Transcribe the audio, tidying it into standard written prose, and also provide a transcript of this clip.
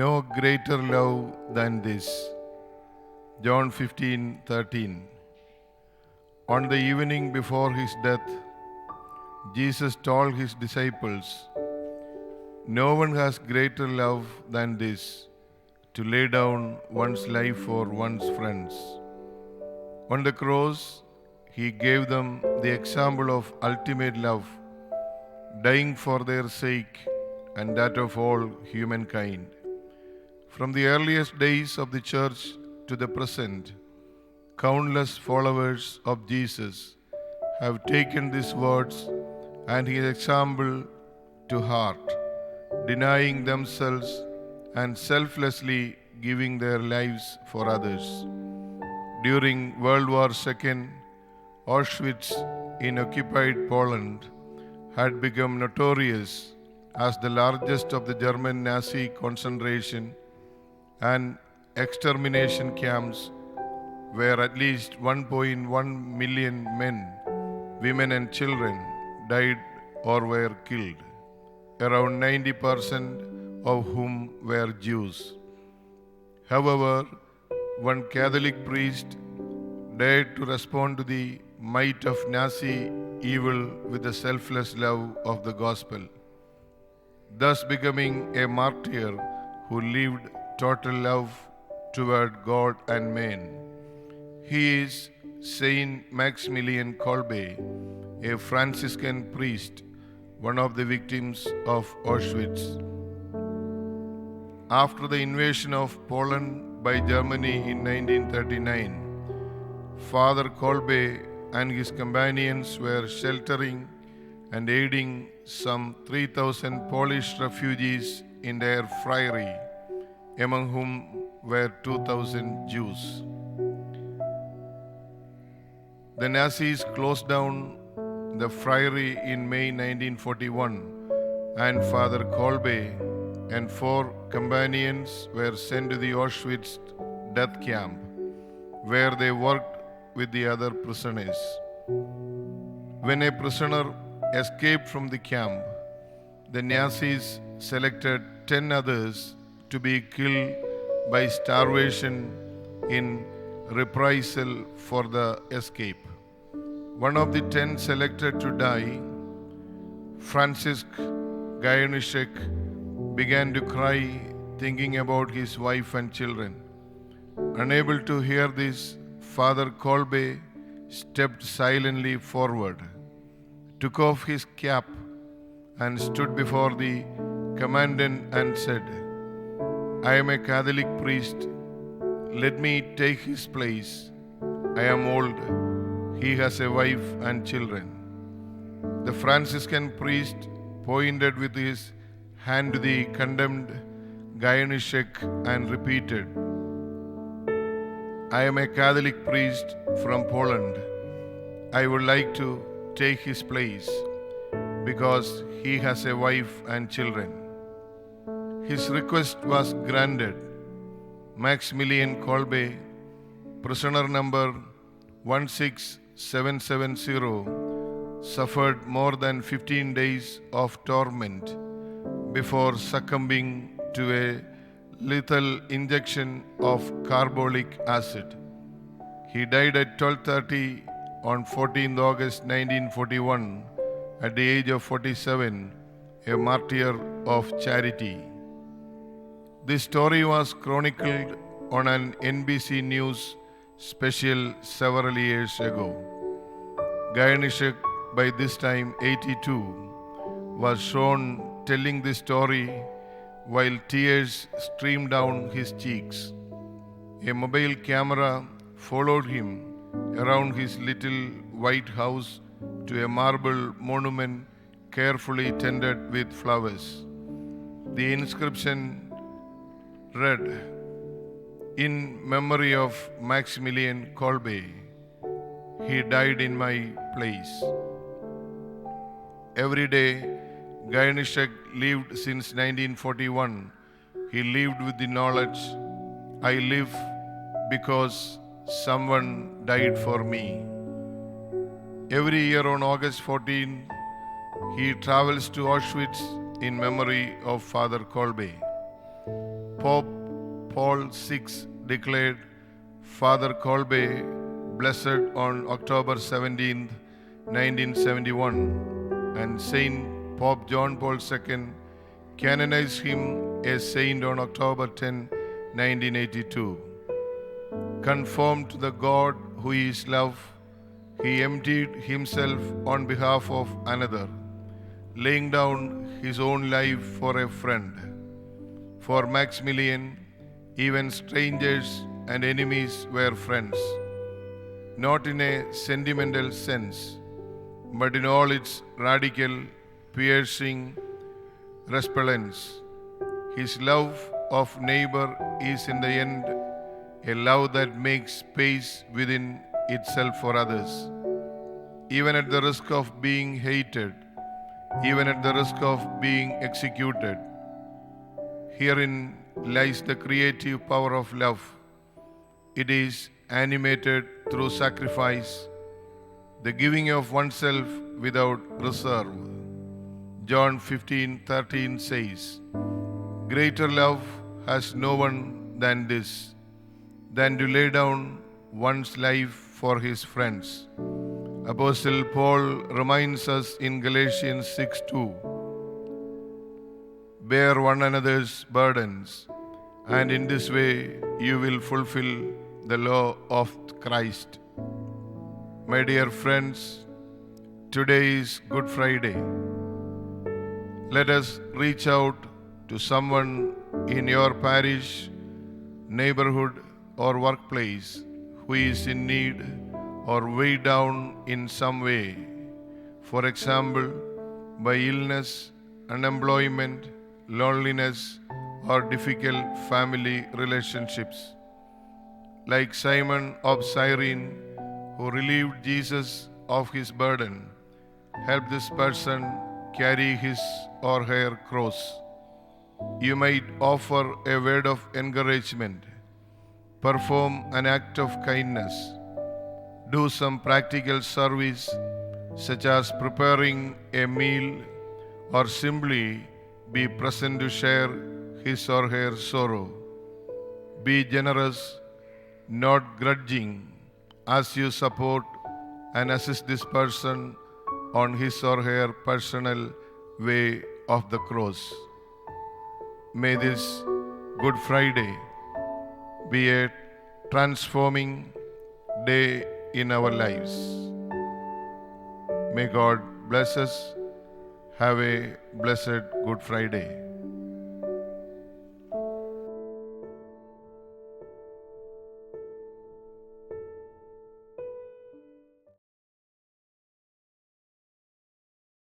No greater love than this. John 15:13. On the evening before his death, Jesus told his disciples, "No one has greater love than this, to lay down one's life for one's friends." On the cross, he gave them the example of ultimate love, dying for their sake and that of all humankind. From the earliest days of the church to the present, countless followers of Jesus have taken these words and his example to heart, denying themselves and selflessly giving their lives for others. During World War II, Auschwitz in occupied Poland had become notorious as the largest of the German Nazi concentration and extermination camps, where at least 1.1 million men, women and children died or were killed, around 90% of whom were Jews. However, one Catholic priest dared to respond to the might of Nazi evil with the selfless love of the gospel, thus becoming a martyr who lived total love toward God and man. He is Saint Maximilian Kolbe, a Franciscan priest, one of the victims of Auschwitz. After the invasion of Poland by Germany in 1939, Father Kolbe and his companions were sheltering and aiding some 3,000 Polish refugees in their friary, among whom were 2,000 Jews. The Nazis closed down the friary in May 1941, and Father Kolbe and 4 companions were sent to the Auschwitz death camp, where they worked with the other prisoners. When a prisoner escaped from the camp, the Nazis selected 10 others to be killed by starvation in reprisal for the escape. One of the 10 selected to die, Francisc Gajonišek, began to cry, thinking about his wife and children. Unable to hear this, Father Kolbe stepped silently forward, took off his cap, and stood before the commandant and said, "I am a Catholic priest. Let me take his place. I am old. He has a wife and children." The Franciscan priest pointed with his hand to the condemned Gajonišek and repeated, "I am a Catholic priest from Poland. I would like to take his place because he has a wife and children." His request was granted. Maximilian Kolbe, prisoner number 16770, suffered more than 15 days of torment before succumbing to a lethal injection of carbolic acid. He died at 12:30 on 14th August 1941 at the age of 47, a martyr of charity. This story was chronicled on an NBC News special several years ago. Gajonišek, by this time 82, was shown telling this story while tears streamed down his cheeks. A mobile camera followed him around his little white house to a marble monument carefully tended with flowers. The inscription read, "In memory of Maximilian Kolbe. He died in my place." Every day Gajonišek lived since 1941. He lived with the knowledge, "I live because someone died for me." Every year on August 14, he travels to Auschwitz in memory of Father Kolbe. Pope Paul VI declared Father Kolbe blessed on October 17, 1971, and Saint Pope John Paul II canonized him a saint on October 10, 1982. Conformed to the God who is love, he emptied himself on behalf of another, laying down his own life for a friend. For Maximilian, even strangers and enemies were friends, not in a sentimental sense, but in all its radical, piercing repellence. His love of neighbor is in the end a love that makes space within itself for others, even at the risk of being hated, even at the risk of being executed. Herein lies the creative power of love. It is animated through sacrifice, the giving of oneself without reserve. John 15:13 says, "Greater love has no one than this, than to lay down one's life for his friends." Apostle Paul reminds us in Galatians 6:2, "Bear one another's burdens, and in this way you will fulfill the law of Christ." My dear friends, today is Good Friday. Let us reach out to someone in your parish, neighborhood, or workplace who is in need or weighed down in some way. For example, by illness, unemployment, loneliness, or difficult family relationships. Like Simon of Cyrene, who relieved Jesus of his burden, help this person carry his or her cross. You might offer a word of encouragement, perform an act of kindness, do some practical service such as preparing a meal, or simply be present to share his or her sorrow. Be generous, not grudging, as you support and assist this person on his or her personal way of the cross. May this Good Friday be a transforming day in our lives. May God bless us. Have a blessed Good Friday.